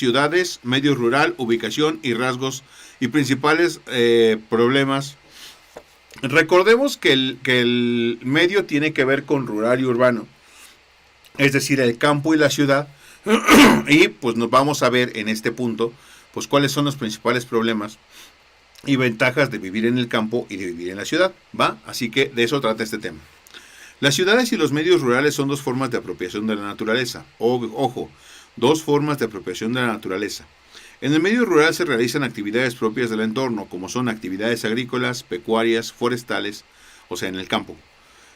ciudades, medio rural, ubicación y rasgos y principales problemas. Recordemos que el medio tiene que ver con rural y urbano, es decir, el campo y la ciudad. Y pues nos vamos a ver en este punto pues cuáles son los principales problemas y ventajas de vivir en el campo y de vivir en la ciudad, ¿va? Así que de eso trata este tema. Las ciudades y los medios rurales son dos formas de apropiación de la naturaleza. Ojo, dos formas de apropiación de la naturaleza. En el medio rural se realizan actividades propias del entorno, como son actividades agrícolas, pecuarias, forestales, o sea, en el campo,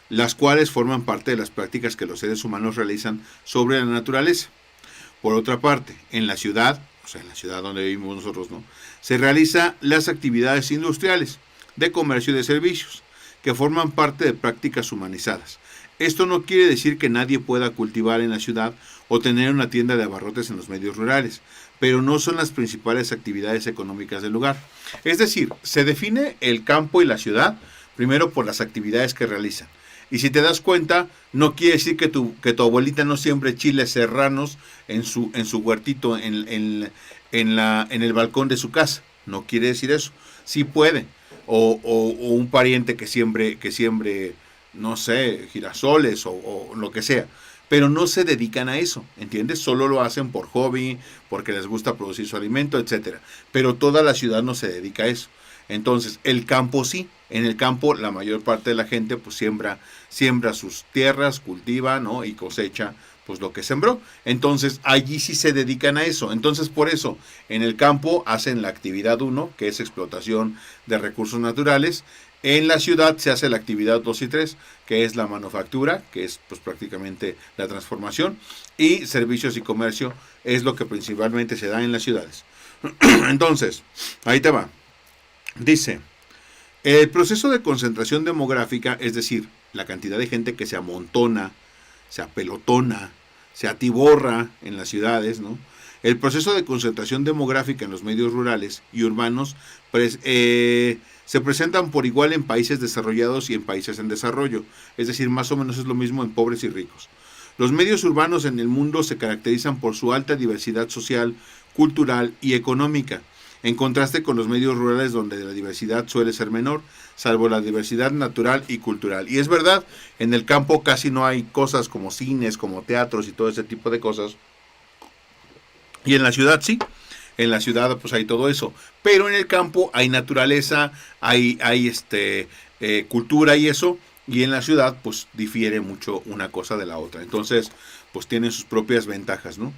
las cuales forman parte de las prácticas que los seres humanos realizan sobre la naturaleza. Por otra parte, en la ciudad, o sea, en la ciudad donde vivimos nosotros, ¿no?, se realizan las actividades industriales, de comercio y de servicios, que forman parte de prácticas humanizadas. Esto no quiere decir que nadie pueda cultivar en la ciudad o tener una tienda de abarrotes en los medios rurales, pero no son las principales actividades económicas del lugar. Es decir, se define el campo y la ciudad primero por las actividades que realizan. Y si te das cuenta, no quiere decir que tu abuelita no siembre chiles serranos en su huertito, en el balcón de su casa. No quiere decir eso. Sí puede. O un pariente que siembre, no sé, girasoles o lo que sea. Pero no se dedican a eso, ¿entiendes? Solo lo hacen por hobby, porque les gusta producir su alimento, etcétera. Pero toda la ciudad no se dedica a eso. Entonces, el campo sí. En el campo la mayor parte de la gente pues siembra sus tierras, cultiva, ¿no?, y cosecha pues lo que sembró. Entonces, allí sí se dedican a eso. Entonces, por eso, en el campo hacen la actividad 1, que es explotación de recursos naturales. En la ciudad se hace la actividad 2 y 3, que es la manufactura, que es pues prácticamente la transformación, y servicios y comercio es lo que principalmente se da en las ciudades. Entonces, ahí te va. Dice, el proceso de concentración demográfica, es decir, la cantidad de gente que se amontona, se apelotona, se atiborra en las ciudades, ¿no? El proceso de concentración demográfica en los medios rurales y urbanos se presentan por igual en países desarrollados y en países en desarrollo, es decir, más o menos es lo mismo en pobres y ricos. Los medios urbanos en el mundo se caracterizan por su alta diversidad social, cultural y económica, en contraste con los medios rurales donde la diversidad suele ser menor, salvo la diversidad natural y cultural. Y es verdad, en el campo casi no hay cosas como cines, como teatros y todo ese tipo de cosas. Y en la ciudad sí, en la ciudad pues hay todo eso. Pero en el campo hay naturaleza, hay cultura y eso. Y en la ciudad pues difiere mucho una cosa de la otra. Entonces pues tienen sus propias ventajas, ¿no?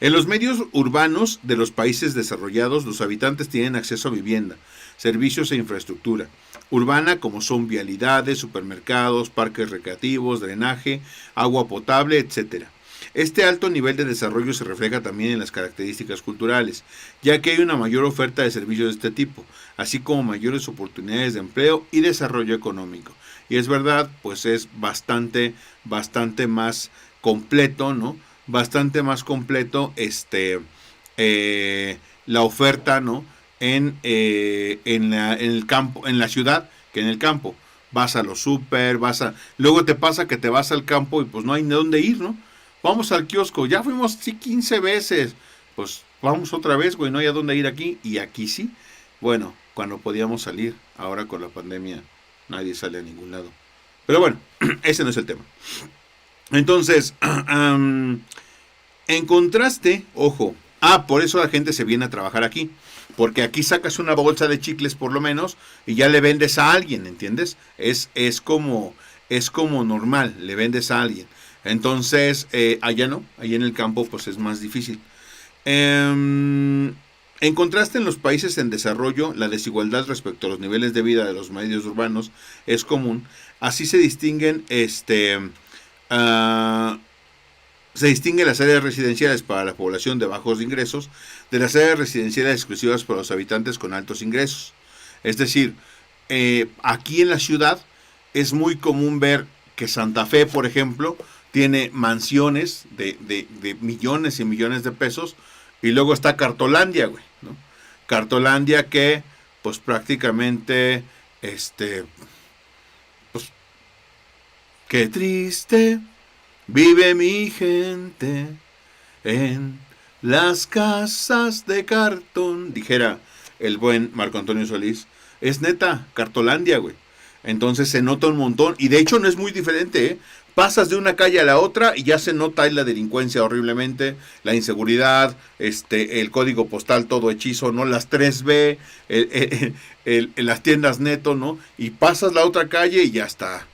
En los medios urbanos de los países desarrollados, los habitantes tienen acceso a vivienda, servicios e infraestructura urbana, como son vialidades, supermercados, parques recreativos, drenaje, agua potable, etc. Este alto nivel de desarrollo se refleja también en las características culturales, ya que hay una mayor oferta de servicios de este tipo, así como mayores oportunidades de empleo y desarrollo económico. Y es verdad, pues es bastante más completo, ¿no? Bastante más completo la oferta, ¿no?, en el campo, en la ciudad, que en el campo. Vas a los súper, luego te pasa que te vas al campo y pues no hay de dónde ir, ¿no? Vamos al kiosco, ya fuimos 15 veces, pues vamos otra vez, güey, no hay a dónde ir aquí, y aquí sí. Bueno, cuando podíamos salir, ahora con la pandemia nadie sale a ningún lado. Pero bueno, ese no es el tema. Entonces, en contraste, ojo, por eso la gente se viene a trabajar aquí, porque aquí sacas una bolsa de chicles por lo menos y ya le vendes a alguien, ¿entiendes? Es como normal, le vendes a alguien. Entonces, allá no, allá en el campo pues es más difícil. En contraste, en los países en desarrollo, la desigualdad respecto a los niveles de vida de los medios urbanos es común. Así se distinguen las áreas residenciales para la población de bajos ingresos de las áreas residenciales exclusivas para los habitantes con altos ingresos. Es decir, aquí en la ciudad es muy común ver que Santa Fe, por ejemplo, tiene mansiones de millones y millones de pesos, y luego está Cartolandia, güey, ¿no? Cartolandia que, pues prácticamente, pues, qué triste vive mi gente, En las casas de cartón, dijera el buen Marco Antonio Solís. Es neta, Cartolandia, güey. Entonces se nota un montón. Y de hecho no es muy diferente, ¿eh? Pasas de una calle a la otra y ya se nota ahí la delincuencia horriblemente, la inseguridad, el código postal todo hechizo, ¿no? Las 3B, las tiendas neto, ¿no? Y pasas la otra calle y ya está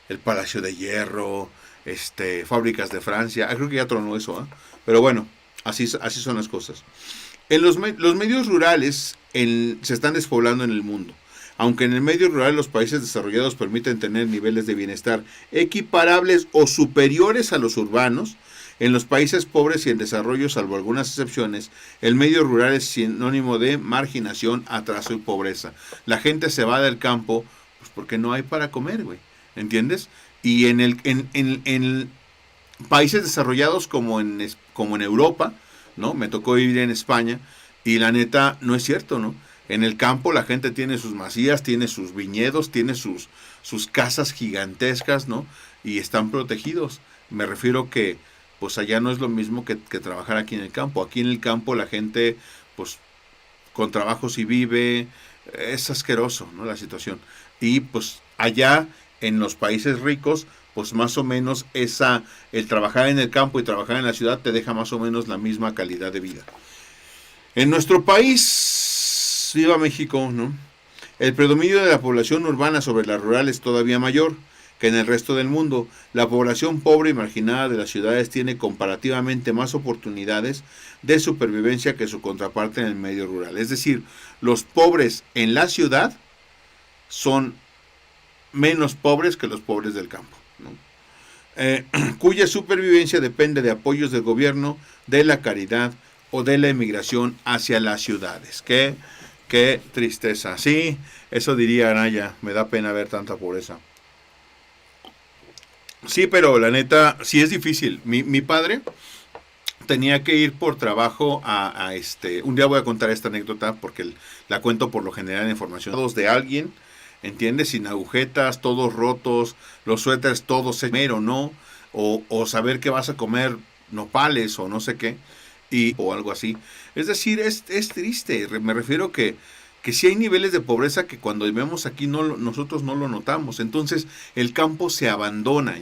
el Palacio de Hierro, fábricas de Francia. Ah, creo que ya tronó eso, ¿eh? Pero bueno, así son las cosas. Los medios rurales se están despoblando en el mundo. Aunque en el medio rural los países desarrollados permiten tener niveles de bienestar equiparables o superiores a los urbanos, en los países pobres y en desarrollo, salvo algunas excepciones, el medio rural es sinónimo de marginación, atraso y pobreza. La gente se va del campo pues porque no hay para comer, güey. ¿Entiendes? Y en países desarrollados como en Europa, ¿no? Me tocó vivir en España y la neta no es cierto, ¿no? En el campo la gente tiene sus masías, tiene sus viñedos, tiene sus casas gigantescas, ¿no? Y están protegidos. Me refiero que pues allá no es lo mismo que trabajar aquí en el campo. Aquí en el campo la gente pues con trabajo sí vive, es asqueroso, ¿no? La situación. Y pues allá en los países ricos, pues más o menos el trabajar en el campo y trabajar en la ciudad te deja más o menos la misma calidad de vida. En nuestro país, viva México, ¿no? El predominio de la población urbana sobre la rural es todavía mayor que en el resto del mundo. La población pobre y marginada de las ciudades tiene comparativamente más oportunidades de supervivencia que su contraparte en el medio rural. Es decir, los pobres en la ciudad son menos pobres que los pobres del campo, ¿no? Cuya supervivencia depende de apoyos del gobierno, de la caridad o de la emigración hacia las ciudades. Qué tristeza. Sí, eso diría Anaya, me da pena ver tanta pobreza. Sí, pero la neta, sí es difícil. Mi padre tenía que ir por trabajo un día voy a contar esta anécdota porque la cuento por lo general en información de alguien, ¿entiendes? Sin agujetas, todos rotos, los suéteres todos mero, ¿no? O saber que vas a comer nopales o no sé qué, o algo así. Es decir, es triste. Me refiero que sí hay niveles de pobreza que cuando vivimos aquí nosotros no lo notamos. Entonces el campo se abandona.